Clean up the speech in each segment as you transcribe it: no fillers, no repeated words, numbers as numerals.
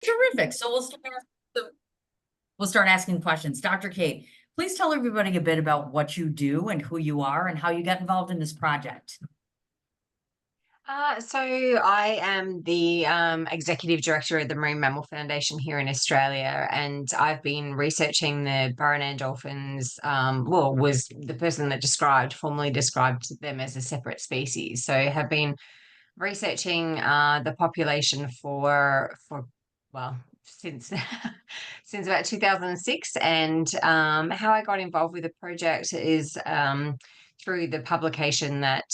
Terrific. So we'll start asking questions. Dr. Kate, please tell everybody a bit about what you do and who you are and how you got involved in this project. So I am the executive director of the Marine Mammal Foundation here in Australia, and I've been researching the Burraneer dolphins. Well, was the person that formally described them as a separate species. So have been researching the population for well since since about 2006, and how I got involved with the project is through the publication that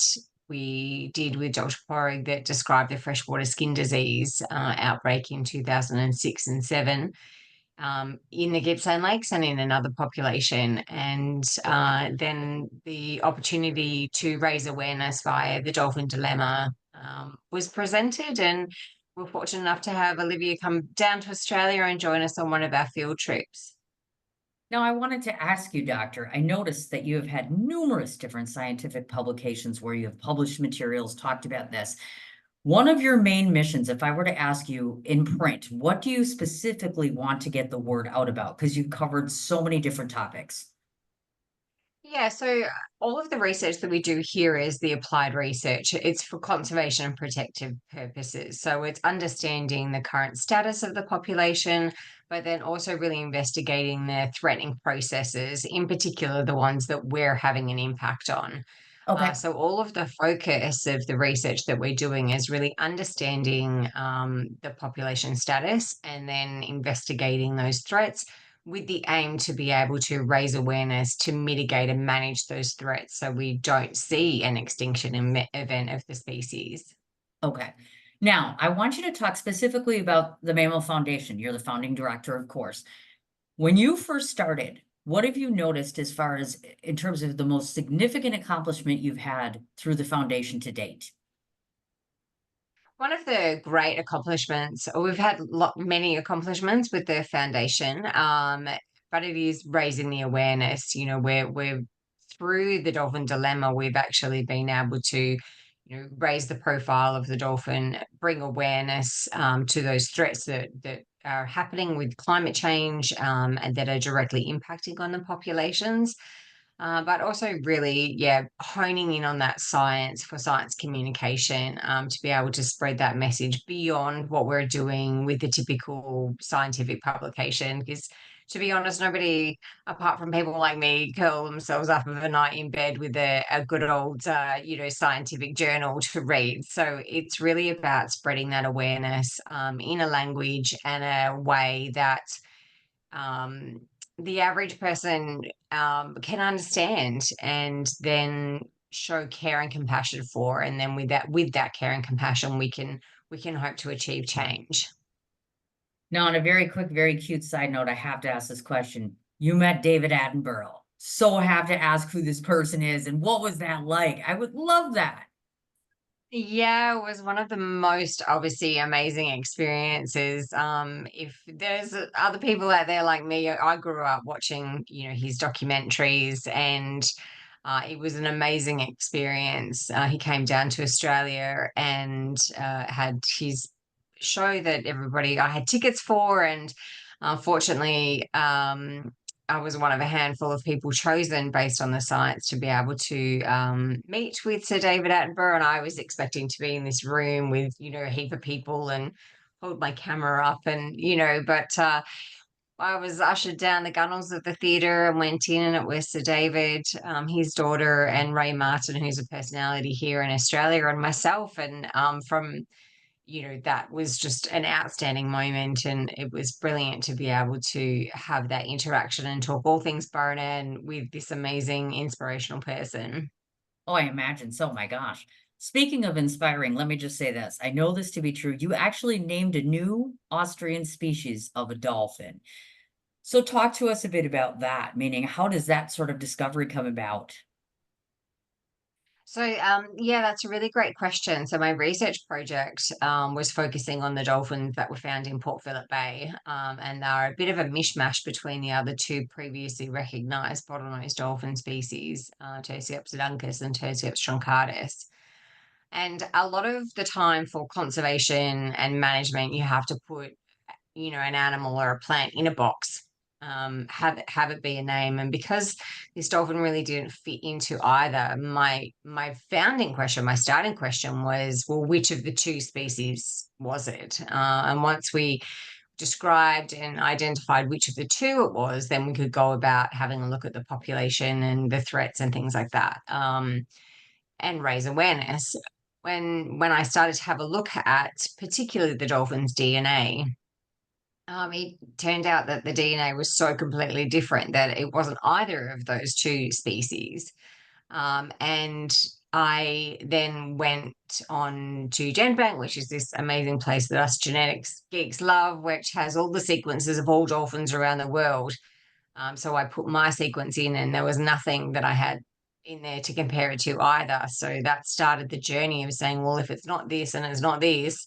we did with Dr. Porrig that described the freshwater skin disease outbreak in 2006 and 7 in the Gippsland Lakes and in another population. And then the opportunity to raise awareness via the Dolphin Dilemma was presented. And we're fortunate enough to have Olivia come down to Australia and join us on one of our field trips. Now, I wanted to ask you, Doctor, I noticed that you have had numerous different scientific publications where you have published materials, talked about this. One of your main missions, if I were to ask you in print, what do you specifically want to get the word out about? Because you've covered so many different topics. Yeah, so all of the research that we do here is the applied research. It's for conservation and protective purposes. So it's understanding the current status of the population, but then also really investigating the threatening processes, in particular the ones that we're having an impact on. Okay. So all of the focus of the research that we're doing is really understanding the population status and then investigating those threats with the aim to be able to raise awareness to mitigate and manage those threats so we don't see an extinction event of the species. Okay. Now, I want you to talk specifically about the Mammal Foundation. You're the founding director, of course. When you first started, what have you noticed as far as in terms of the most significant accomplishment you've had through the foundation to date? One of the great accomplishments, or we've had many accomplishments with the foundation, but it is raising the awareness. You know, we're through the dolphin dilemma, we've actually been able to, raise the profile of the dolphin, bring awareness to those threats that are happening with climate change and that are directly impacting on the populations. But also really, yeah, honing in on that science for science communication to be able to spread that message beyond what we're doing with the typical scientific publication. Because to be honest, nobody, apart from people like me, curl themselves up of a night in bed with a good old, scientific journal to read. So it's really about spreading that awareness in a language and a way that um, the average person can understand and then show care and compassion for, and then with that care and compassion we can hope to achieve change. Now, on a very quick, very cute side note, I have to ask this question. You met David Attenborough. So I have to ask who this person is and what was that like? I would love that. Yeah, it was one of the most obviously amazing experiences. If there's other people out there like me, I grew up watching, his documentaries, and it was an amazing experience. He came down to Australia and had his show that everybody I had tickets for, and fortunately, I was one of a handful of people chosen based on the science to be able to meet with Sir David Attenborough. And I was expecting to be in this room with, a heap of people and hold my camera up and, but I was ushered down the gunnels of the theatre and went in, and it was Sir David, his daughter, and Ray Martin, who's a personality here in Australia, and myself. And from that was just an outstanding moment. And it was brilliant to be able to have that interaction and talk all things Burren with this amazing, inspirational person. Oh, I imagine so. My gosh. Speaking of inspiring, let me just say this. I know this to be true. You actually named a new Austrian species of a dolphin. So talk to us a bit about that, meaning how does that sort of discovery come about? So, yeah, that's a really great question. So, my research project was focusing on the dolphins that were found in Port Phillip Bay, and they're a bit of a mishmash between the other two previously recognised bottlenose dolphin species, Tursiops oduncus and Tursiops truncatus. And a lot of the time for conservation and management, you have to put an animal or a plant in a box, have it be a name. And because this dolphin really didn't fit into either, my founding question, my starting question was, well, which of the two species was it? And once we described and identified which of the two it was, then we could go about having a look at the population and the threats and things like that, and raise awareness. When I started to have a look at particularly the dolphin's DNA, it turned out that the DNA was so completely different that it wasn't either of those two species. And I then went on to GenBank, which is this amazing place that us genetics geeks love, which has all the sequences of all dolphins around the world. So I put my sequence in, and there was nothing that I had in there to compare it to either. So that started the journey of saying, well, if it's not this and it's not this,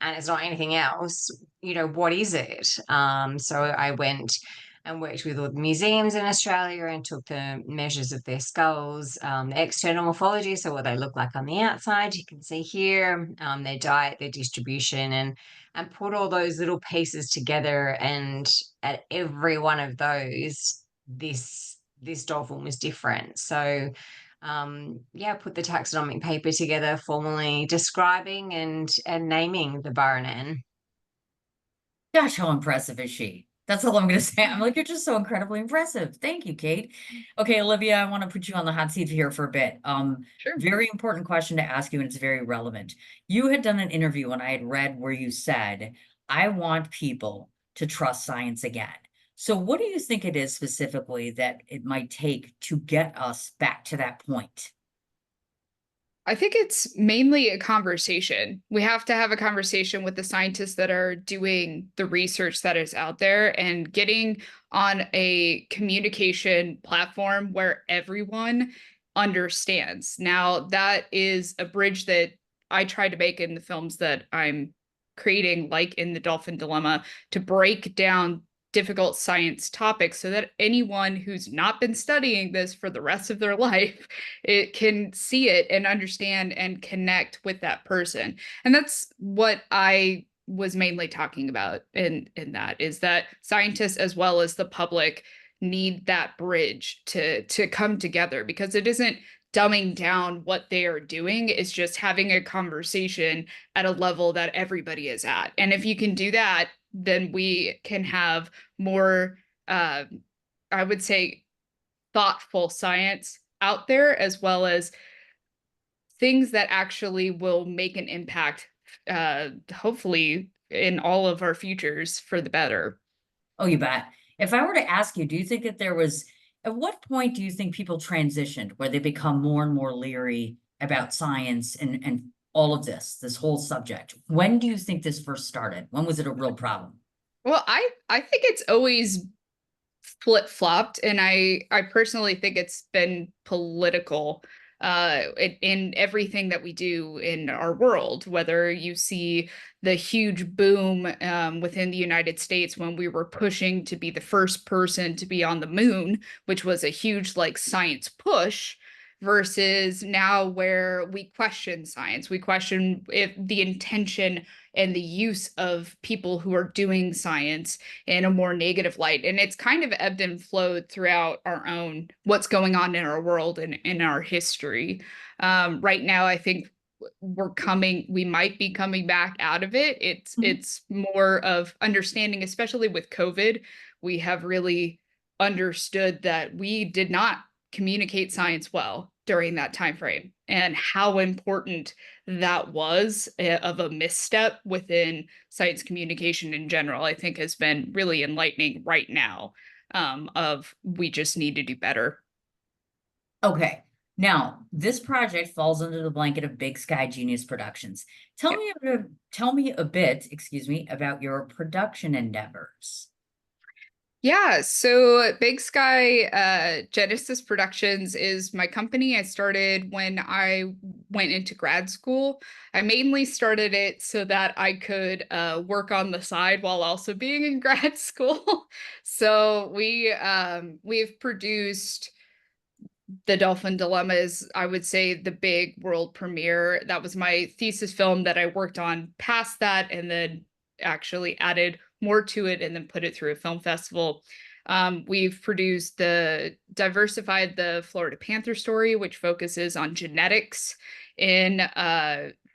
and it's not anything else, what is it? So I went and worked with all the museums in Australia and took the measures of their skulls, the external morphology, so what they look like on the outside, you can see here, their diet, their distribution, and put all those little pieces together. And at every one of those, this dolphin was different. So put the taxonomic paper together, formally describing and naming the Baranan. Gosh, how impressive is she? That's all I'm going to say. I'm like, you're just so incredibly impressive. Thank you, Kate. Okay, Olivia, I want to put you on the hot seat here for a bit. Sure. Very important question to ask you, and it's very relevant. You had done an interview, and I had read where you said, I want people to trust science again. So what do you think it is specifically that it might take to get us back to that point? I think it's mainly a conversation. We have to have a conversation with the scientists that are doing the research that is out there and getting on a communication platform where everyone understands. Now, that is a bridge that I try to make in the films that I'm creating, like in the Dolphin Dilemma, to break down difficult science topics so that anyone who's not been studying this for the rest of their life, it can see it and understand and connect with that person. And that's what I was mainly talking about in that, is that scientists as well as the public need that bridge to come together, because it isn't dumbing down what they are doing, it's just having a conversation at a level that everybody is at. And if you can do that, then we can have more, I would say, thoughtful science out there, as well as things that actually will make an impact, hopefully in all of our futures for the better. Oh, you bet. If I were to ask you, do you think that at what point do you think people transitioned where they become more and more leery about science and all of this whole subject? When do you think this first started? When was it a real problem? Well, I think it's always flip-flopped, and I personally think it's been political in everything that we do in our world, whether you see the huge boom within the United States when we were pushing to be the first person to be on the moon, which was a huge like science push, versus now where we question science, we question if the intention and the use of people who are doing science in a more negative light. And it's kind of ebbed and flowed throughout our own, what's going on in our world and in our history. Right now, I think we might be coming back out of it. It's more of understanding, especially with COVID. We have really understood that we did not communicate science well during that time frame, and how important that was of a misstep within science communication in general, I think has been really enlightening right now, of we just need to do better. Okay. Now, this project falls under the blanket of Big Sky Genius Productions. Tell me a bit, excuse me, about your production endeavors. Yeah, so Big Sky Genesis Productions is my company. I started when I went into grad school. I mainly started it so that I could work on the side while also being in grad school. So we've produced The Dolphin Dilemma is, I would say, the big world premiere. That was my thesis film that I worked on past that, and then actually added more to it and then put it through a film festival. We've diversified the Florida Panther story, which focuses on genetics in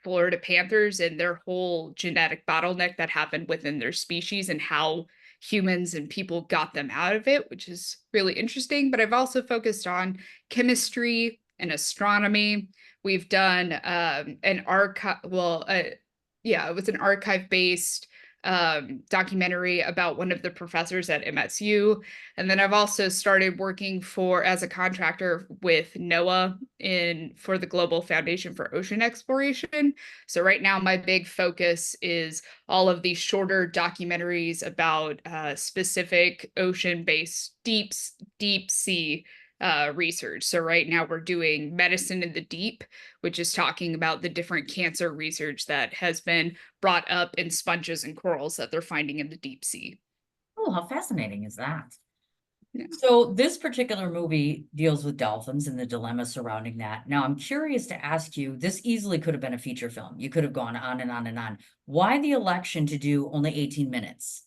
Florida panthers and their whole genetic bottleneck that happened within their species and how humans and people got them out of it, which is really interesting. But I've also focused on chemistry and astronomy. We've done an archive, it was an archive-based documentary about one of the professors at MSU. And then I've also started working as a contractor with NOAA for the Global Foundation for Ocean Exploration. So right now my big focus is all of these shorter documentaries about specific ocean-based deep sea research. So right now we're doing Medicine in the Deep, which is talking about the different cancer research that has been brought up in sponges and corals that they're finding in the deep sea. Oh, how fascinating is that? Yeah. So this particular movie deals with dolphins and the dilemma surrounding that. Now, I'm curious to ask you, this easily could have been a feature film. You could have gone on and on and on. Why the election to do only 18 minutes?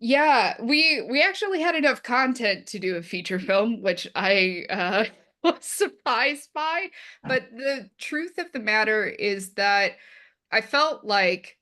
Yeah, we actually had enough content to do a feature film, which I was surprised by. But the truth of the matter is that I felt like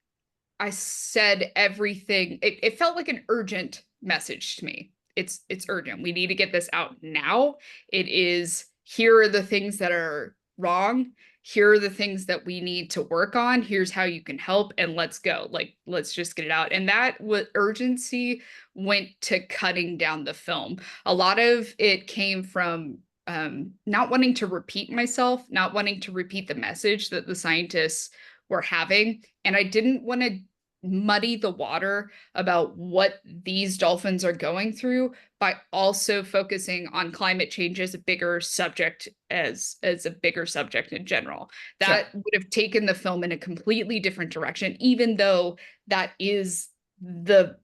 I said everything. It felt like an urgent message to me. It's urgent. We need to get this out now. It is, here are the things that are wrong. Here are the things that we need to work on. Here's how you can help, and let's go. Like, let's just get it out. And that urgency went to cutting down the film. A lot of it came from not wanting to repeat myself, not wanting to repeat the message that the scientists were having. And I didn't want to muddy the water about what these dolphins are going through by also focusing on climate change as a bigger subject, as a bigger subject in general. That Sure. would have taken the film in a completely different direction, even though that is the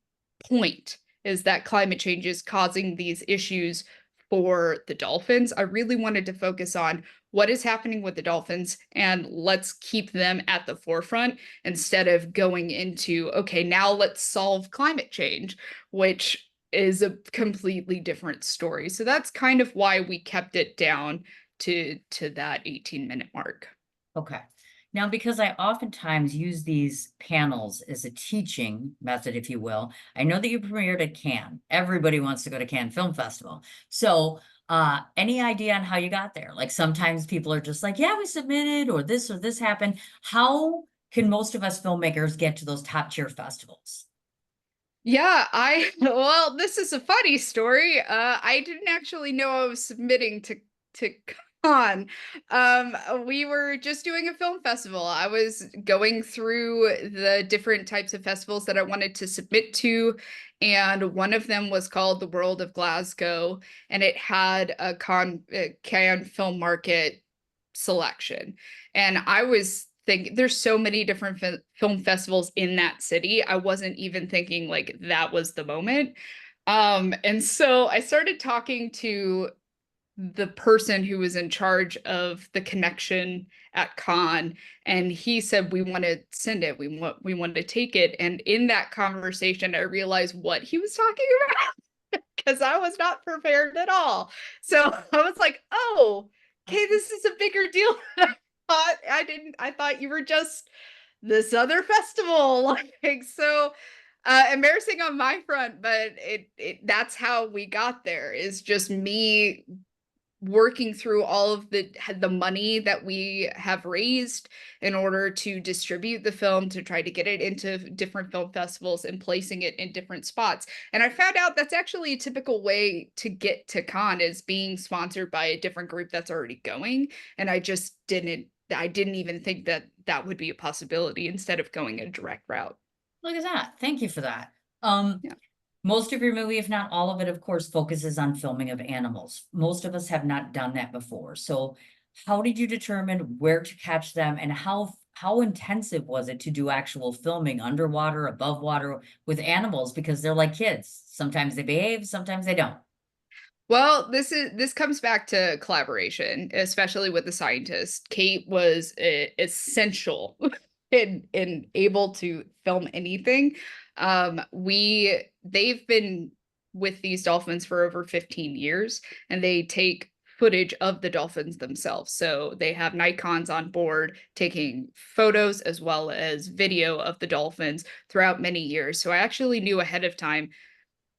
point, is that climate change is causing these issues for the dolphins. I really wanted to focus on what is happening with the dolphins and let's keep them at the forefront instead of going into, okay, now let's solve climate change, which is a completely different story. So that's kind of why we kept it down to that 18-minute mark. Okay. Now, because I oftentimes use these panels as a teaching method, if you will, I know that you premiered at Cannes. Everybody wants to go to Cannes Film Festival. So any idea on how you got there? Like sometimes people are just like, yeah, we submitted or this happened. How can most of us filmmakers get to those top tier festivals? Yeah, well, this is a funny story. I didn't actually know I was submitting to Cannes. We were just doing a film festival. I was going through the different types of festivals that I wanted to submit to, and one of them was called The World of Glasgow, and it had a Cannes Film Market selection. And I was thinking, there's so many different film festivals in that city. I wasn't even thinking like that was the moment. And so I started talking to the person who was in charge of the connection at Cannes, and he said, we want to send it, we want to take it. And in that conversation I realized what he was talking about because I was not prepared at all. So I was like, oh, okay, this is a bigger deal than I thought. I thought you were just this other festival. Like, so embarrassing on my front, but that's how we got there, is just me working through all of the money that we have raised in order to distribute the film, to try to get it into different film festivals and placing it in different spots. And I found out that's actually a typical way to get to Cannes, is being sponsored by a different group that's already going. And I didn't even think that that would be a possibility instead of going a direct route. Look at that. Thank you for that. Yeah. Most of your movie, if not all of it, of course, focuses on filming of animals. Most of us have not done that before. So how did you determine where to catch them, and how intensive was it to do actual filming underwater, above water with animals? Because they're like kids. Sometimes they behave, sometimes they don't. Well, this comes back to collaboration, especially with the scientist. Kate was essential and able to film anything. They've been with these dolphins for over 15 years, and they take footage of the dolphins themselves. So they have Nikons on board taking photos as well as video of the dolphins throughout many years. So I actually knew ahead of time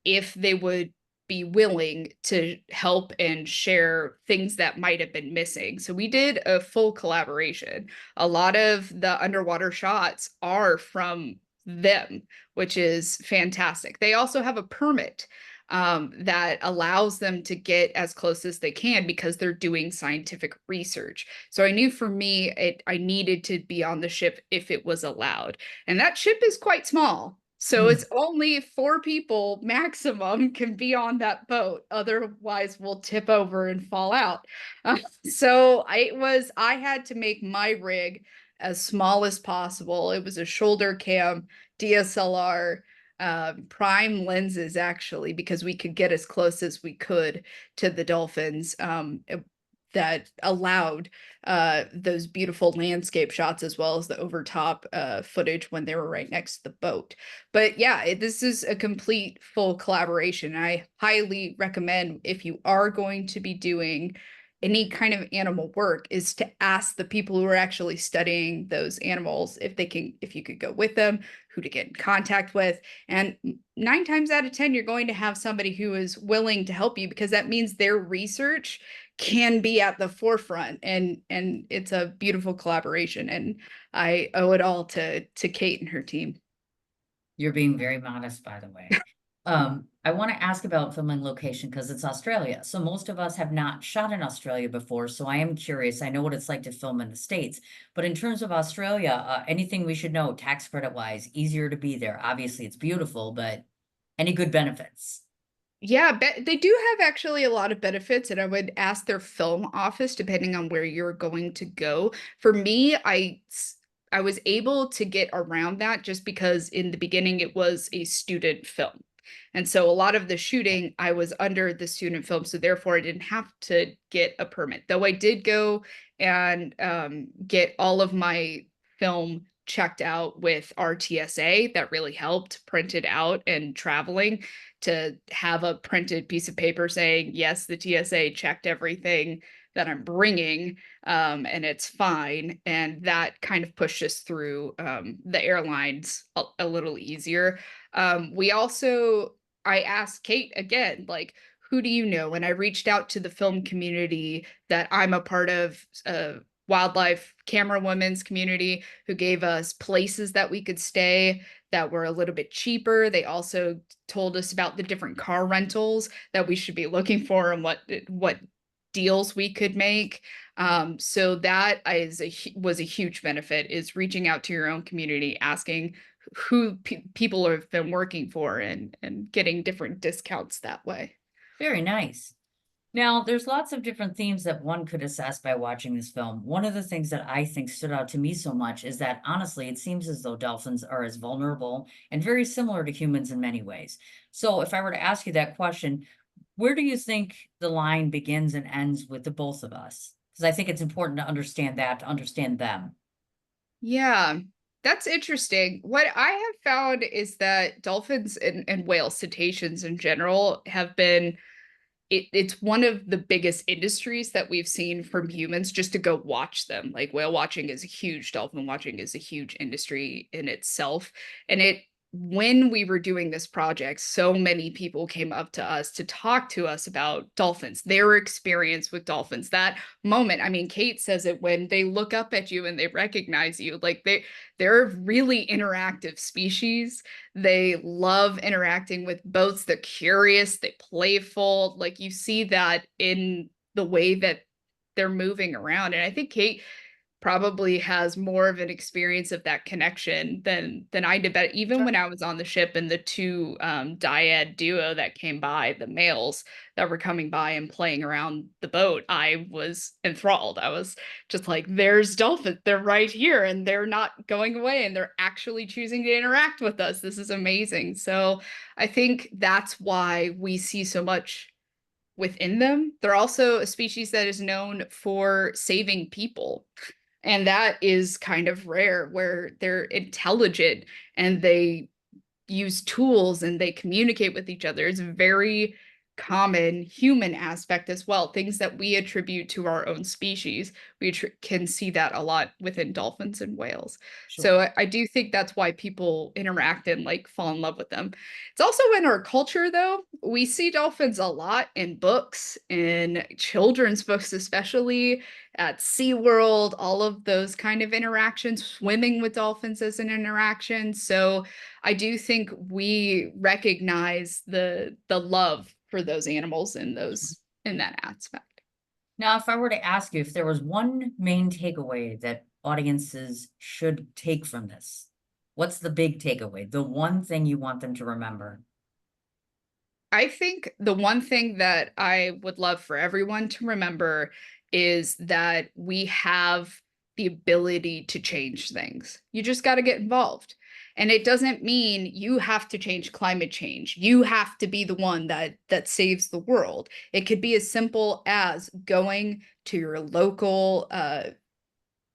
if they would be willing to help and share things that might have been missing. So we did a full collaboration. A lot of the underwater shots are from them, which is fantastic. They also have a permit that allows them to get as close as they can because they're doing scientific research. So I knew for me, I needed to be on the ship if it was allowed. And that ship is quite small. So it's only 4 people maximum can be on that boat. Otherwise, we'll tip over and fall out. So I had to make my rig as small as possible. It was a shoulder cam, DSLR, prime lenses actually, because we could get as close as we could to the dolphins. That allowed those beautiful landscape shots as well as the overtop footage when they were right next to the boat. But yeah, this is a complete full collaboration. I highly recommend if you are going to be doing any kind of animal work is to ask the people who are actually studying those animals if you could go with them, who to get in contact with. And 9 times out of 10, you're going to have somebody who is willing to help you because that means their research can be at the forefront, and it's a beautiful collaboration, and I owe it all to Kate and her team. You're being very modest, by the way. I want to ask about filming location because it's Australia. So most of us have not shot in Australia before. So I am curious. I know what it's like to film in the States, but in terms of Australia, anything we should know tax credit wise, easier to be there. Obviously, it's beautiful, but any good benefits? Yeah, they do have actually a lot of benefits, and I would ask their film office depending on where you're going to go. For me, I was able to get around that just because in the beginning it was a student film. And so a lot of the shooting I was under the student film, so therefore I didn't have to get a permit. Though I did go and get all of my film checked out with our TSA. That really helped printed out and traveling to have a printed piece of paper saying, yes, the TSA checked everything that I'm bringing, and it's fine. And that kind of pushed us through the airlines a little easier. I asked Kate again, like, who do you know? And I reached out to the film community that I'm a part of, wildlife camera women's community, who gave us places that we could stay that were a little bit cheaper. They also told us about the different car rentals that we should be looking for and what deals we could make. So that was a huge benefit, is reaching out to your own community, asking who people have been working for, and getting different discounts that way. Very nice. Now, there's lots of different themes that one could assess by watching this film. One of the things that I think stood out to me so much is that honestly, it seems as though dolphins are as vulnerable and very similar to humans in many ways. So if I were to ask you that question, where do you think the line begins and ends with the both of us? Because I think it's important to understand that, to understand them. Yeah, that's interesting. What I have found is that dolphins and whales, cetaceans in general, have been it's one of the biggest industries that we've seen from humans just to go watch them. Like whale watching is a huge, dolphin watching is a huge industry in itself. And when we were doing this project, so many people came up to us to talk to us about dolphins, their experience with dolphins. That moment, I mean, Kate says it, when they look up at you and they recognize you, like they're a really interactive species. They love interacting with boats. They're curious, they playful. Like you see that in the way that they're moving around. And I think Kate probably has more of an experience of that connection than I did. But even when I was on the ship and the 2 dyad duo that came by, the males that were coming by and playing around the boat, I was enthralled. I was just like, there's dolphins, they're right here, and they're not going away, and they're actually choosing to interact with us. This is amazing. So I think that's why we see so much within them. They're also a species that is known for saving people. And that is kind of rare, where they're intelligent and they use tools and they communicate with each other. It's a very common human aspect as well. Things that we attribute to our own species, we can see that a lot within dolphins and whales. Sure. So I do think that's why people interact and like fall in love with them. It's also in our culture, though. We see dolphins a lot in books, in children's books, especially at SeaWorld, all of those kind of interactions, swimming with dolphins as an interaction. So I do think we recognize the love for those animals in that aspect. Now, if I were to ask you if there was one main takeaway that audiences should take from this, what's the big takeaway? The one thing you want them to remember? I think the one thing that I would love for everyone to remember is that we have the ability to change things. You just got to get involved. And it doesn't mean you have to change climate change. You have to be the one that saves the world. It could be as simple as going to your local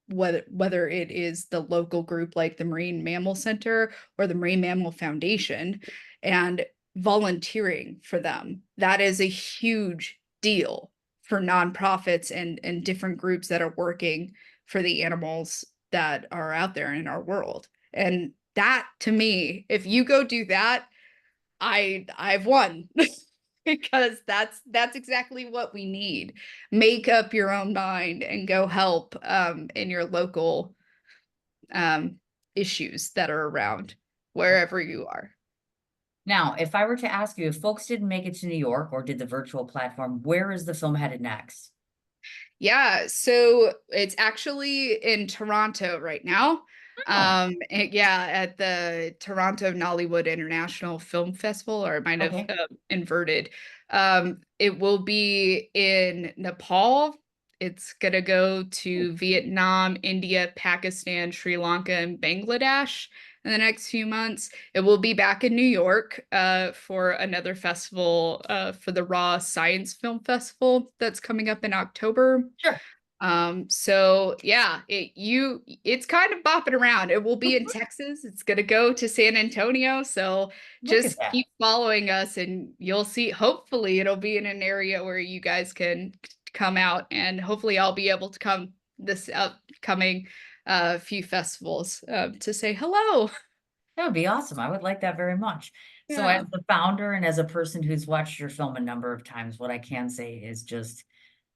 whether it is the local group like the Marine Mammal Center or the Marine Mammal Foundation, and volunteering for them. That is a huge deal for nonprofits and different groups that are working for the animals that are out there in our world. And that, to me, if you go do that, I've won. Because that's exactly what we need. Make up your own mind and go help in your local issues that are around wherever you are. Now, if I were to ask you, if folks didn't make it to New York or did the virtual platform, where is the film headed next? Yeah, so it's actually in Toronto right now. Oh, Yeah, at the Toronto Nollywood International Film Festival, or it might have okay. inverted. It will be in Nepal. It's gonna go to Vietnam, India, Pakistan, Sri Lanka, and Bangladesh in the next few months. It will be back in New York for another festival for the Raw Science Film Festival that's coming up in October. Sure. So yeah, it's kind of bopping around. It will be in Texas. It's gonna go to San Antonio. So Look at just that. keep following us and you'll see. Hopefully it'll be in an area where you guys can come out, and hopefully I'll be able to come this upcoming few festivals to say hello. That would be awesome. I would like that very much. So Yeah. as the founder and as a person who's watched your film a number of times, what I can say is just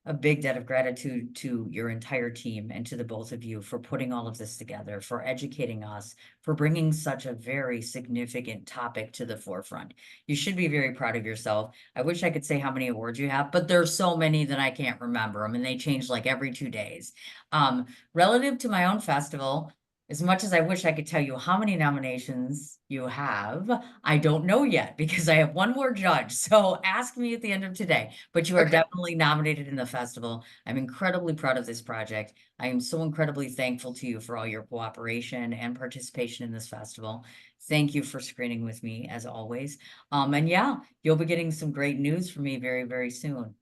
a big debt of gratitude to your entire team and to the both of you for putting all of this together, for educating us, for bringing such a very significant topic to the forefront. You should be very proud of yourself. I wish I could say how many awards you have, but there's so many that I can't remember them, and they change like every 2 days. Relative to my own festival, as much as I wish I could tell you how many nominations you have, I don't know yet because I have one more judge. So ask me at the end of today. But you are Okay. definitely nominated in the festival. I'm incredibly proud of this project. I am so incredibly thankful to you for all your cooperation and participation in this festival. Thank you for screening with me as always. And yeah, you'll be getting some great news from me very, very soon.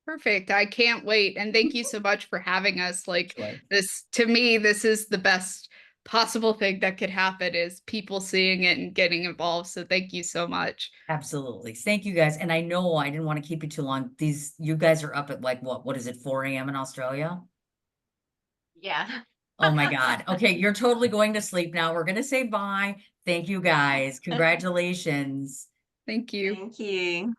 Perfect. I can't wait. And thank you so much for having us. Like Sure. this, to me, this is the best possible thing that could happen, is people seeing it and getting involved. So thank you so much. Absolutely. Thank you guys. And I know I didn't want to keep you too long. You guys are up at like what is it, 4 a.m. in Australia? Yeah. Oh my God. Okay, you're totally going to sleep now. We're gonna say bye. Thank you guys. Congratulations. Thank you. Thank you.